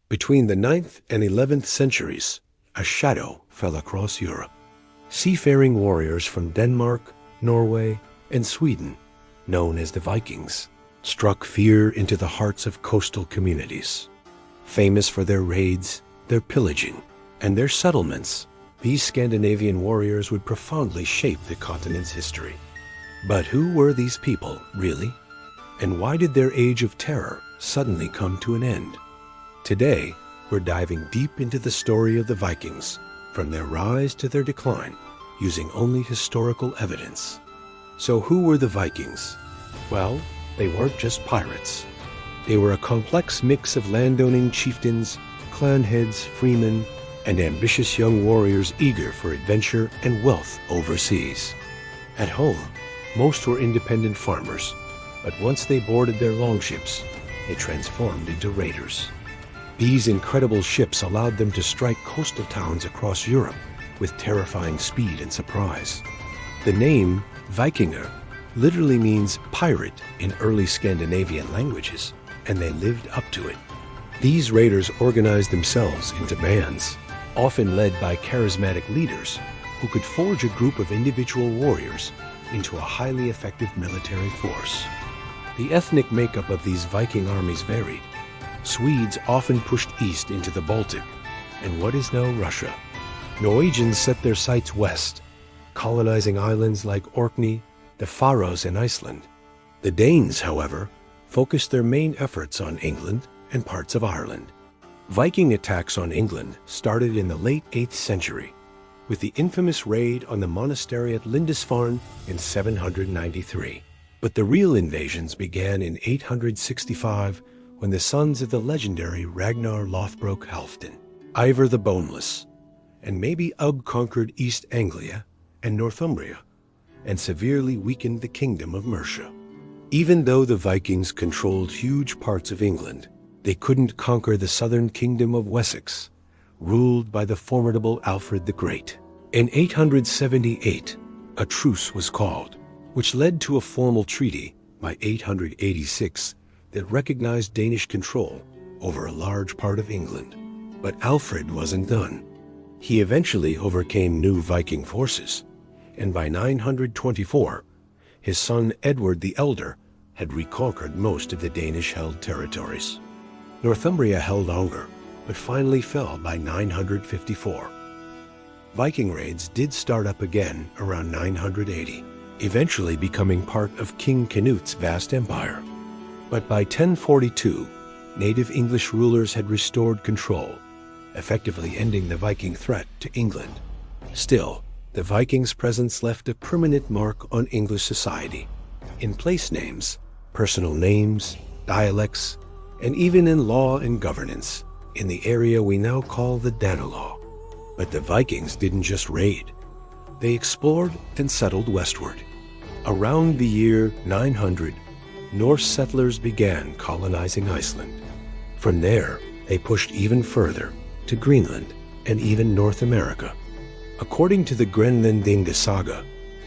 Between the 9th and 11th centuries, a shadow fell across Europe. Seafaring warriors from Denmark, Norway, and Sweden, known as the Vikings, struck fear into the hearts of coastal communities. Famous for their raids, their pillaging, and their settlements, these Scandinavian warriors would profoundly shape the continent's history. But who were these people, really? And why did their age of terror suddenly come to an end? Today, we're diving deep into the story of the Vikings, from their rise to their decline, using only historical evidence. So who were the Vikings? Well, they weren't just pirates. They were a complex mix of landowning chieftains, clan heads, freemen, and ambitious young warriors eager for adventure and wealth overseas. At home, most were independent farmers, but once they boarded their longships, they transformed into raiders. These incredible ships allowed them to strike coastal towns across Europe with terrifying speed and surprise. The name Vikinger literally means pirate in early Scandinavian languages, and they lived up to it. These raiders organized themselves into bands, often led by charismatic leaders who could forge a group of individual warriors into a highly effective military force. The ethnic makeup of these Viking armies varied. Swedes often pushed east into the Baltic and what is now Russia. Norwegians set their sights west, colonizing islands like Orkney, the Faroes, and Iceland. The Danes, however, focused their main efforts on England and parts of Ireland. Viking attacks on England started in the late 8th century, with the infamous raid on the monastery at Lindisfarne in 793. But the real invasions began in 865 when the sons of the legendary Ragnar Lothbrok Halfdan, Ivar the Boneless, and maybe Ugg conquered East Anglia and Northumbria and severely weakened the kingdom of Mercia. Even though the Vikings controlled huge parts of England, they couldn't conquer the southern kingdom of Wessex, ruled by the formidable Alfred the Great. In 878, a truce was called, which led to a formal treaty by 886 that recognized Danish control over a large part of England. But Alfred wasn't done. He eventually overcame new Viking forces, and by 924, his son Edward the Elder had reconquered most of the Danish-held territories. Northumbria held longer, but finally fell by 954. Viking raids did start up again around 980, eventually becoming part of King Canute's vast empire. But by 1042, native English rulers had restored control, effectively ending the Viking threat to England. Still, the Vikings' presence left a permanent mark on English society, in place names, personal names, dialects, and even in law and governance, in the area we now call the Danelaw. But the Vikings didn't just raid. They explored and settled westward. Around the year 900, Norse settlers began colonizing Iceland. From there, they pushed even further to Greenland and even North America. According to the Grenlandinga saga,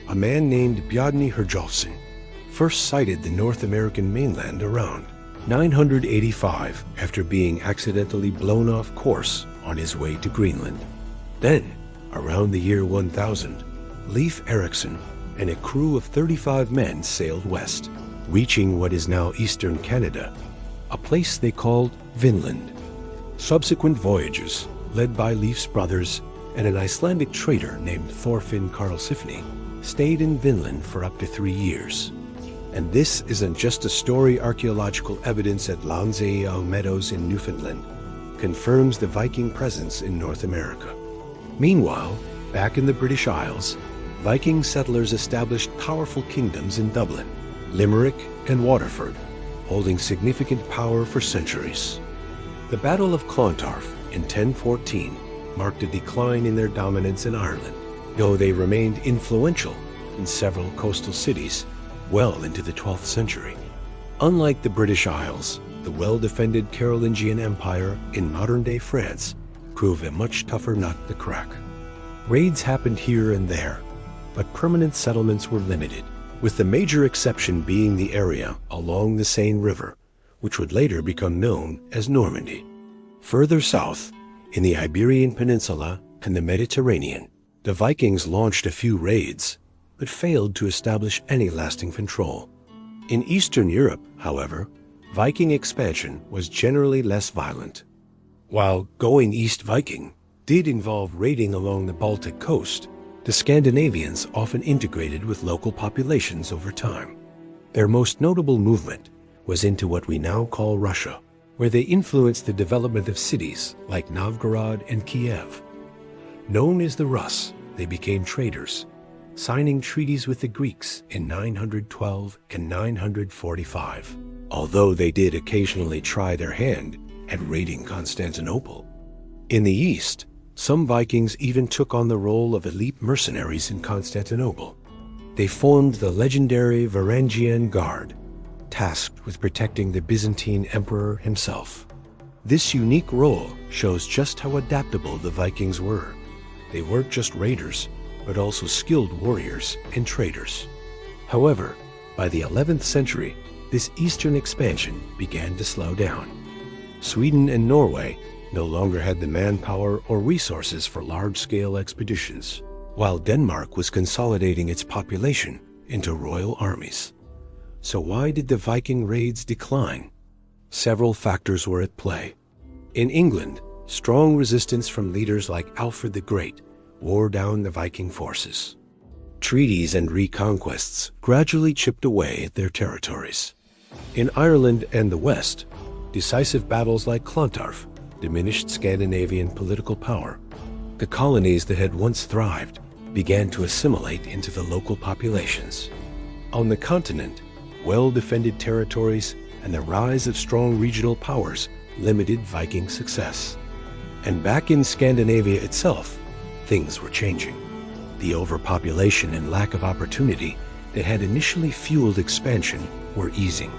a man named Bjarni Herjolfsson first sighted the North American mainland around 985 after being accidentally blown off course on his way to Greenland. Then, around the year 1000, Leif Erikson and a crew of 35 men sailed west, reaching what is now eastern Canada, a place they called Vinland. Subsequent voyages, led by Leif's brothers and an Icelandic trader named Thorfinn Karlsefni, stayed in Vinland for up to 3 years. And this isn't just a story. Archaeological evidence at Landsea Meadows in Newfoundland confirms the Viking presence in North America. Meanwhile, back in the British Isles, Viking settlers established powerful kingdoms in Dublin, Limerick, and Waterford, holding significant power for centuries. The Battle of Clontarf in 1014 marked a decline in their dominance in Ireland, though they remained influential in several coastal cities well into the 12th century. Unlike the British Isles, the well-defended Carolingian Empire in modern-day France proved a much tougher nut to crack. Raids happened here and there, but permanent settlements were limited, with the major exception being the area along the Seine River, which would later become known as Normandy. Further south, in the Iberian Peninsula and the Mediterranean, the Vikings launched a few raids, but failed to establish any lasting control. In Eastern Europe, however, Viking expansion was generally less violent. While going east Viking did involve raiding along the Baltic coast, the Scandinavians often integrated with local populations over time. Their most notable movement was into what we now call Russia, where they influenced the development of cities like Novgorod and Kiev. Known as the Rus, they became traders, signing treaties with the Greeks in 912 and 945, although they did occasionally try their hand at raiding Constantinople. In the east, some Vikings even took on the role of elite mercenaries in Constantinople. They formed the legendary Varangian Guard, tasked with protecting the Byzantine emperor himself. This unique role shows just how adaptable the Vikings were. They weren't just raiders, but also skilled warriors and traders. However, by the 11th century, this eastern expansion began to slow down. Sweden and Norway no longer had the manpower or resources for large-scale expeditions, while Denmark was consolidating its population into royal armies. So why did the Viking raids decline? Several factors were at play. In England, strong resistance from leaders like Alfred the Great wore down the Viking forces. Treaties and reconquests gradually chipped away at their territories. In Ireland and the West, decisive battles like Clontarf diminished Scandinavian political power. The colonies that had once thrived began to assimilate into the local populations. On the continent, well-defended territories and the rise of strong regional powers limited Viking success. And back in Scandinavia itself, things were changing. The overpopulation and lack of opportunity that had initially fueled expansion were easing.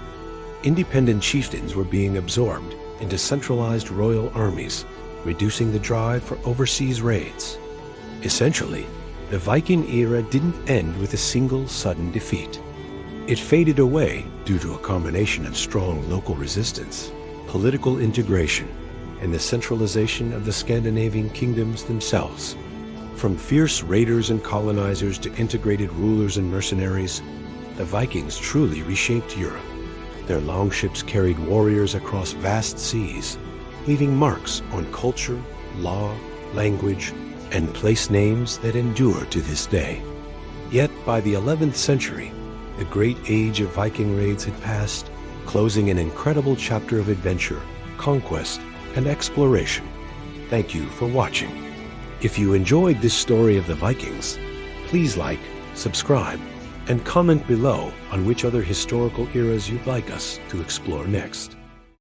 Independent chieftains were being absorbed into centralized royal armies, reducing the drive for overseas raids. Essentially, the Viking era didn't end with a single sudden defeat. It faded away due to a combination of strong local resistance, political integration, and the centralization of the Scandinavian kingdoms themselves. From fierce raiders and colonizers to integrated rulers and mercenaries, the Vikings truly reshaped Europe. Their longships carried warriors across vast seas, leaving marks on culture, law, language, and place names that endure to this day. Yet by the 11th century, the great age of Viking raids had passed, closing an incredible chapter of adventure, conquest, and exploration. Thank you for watching. If you enjoyed this story of the Vikings, please like, subscribe, and comment below on which other historical eras you'd like us to explore next.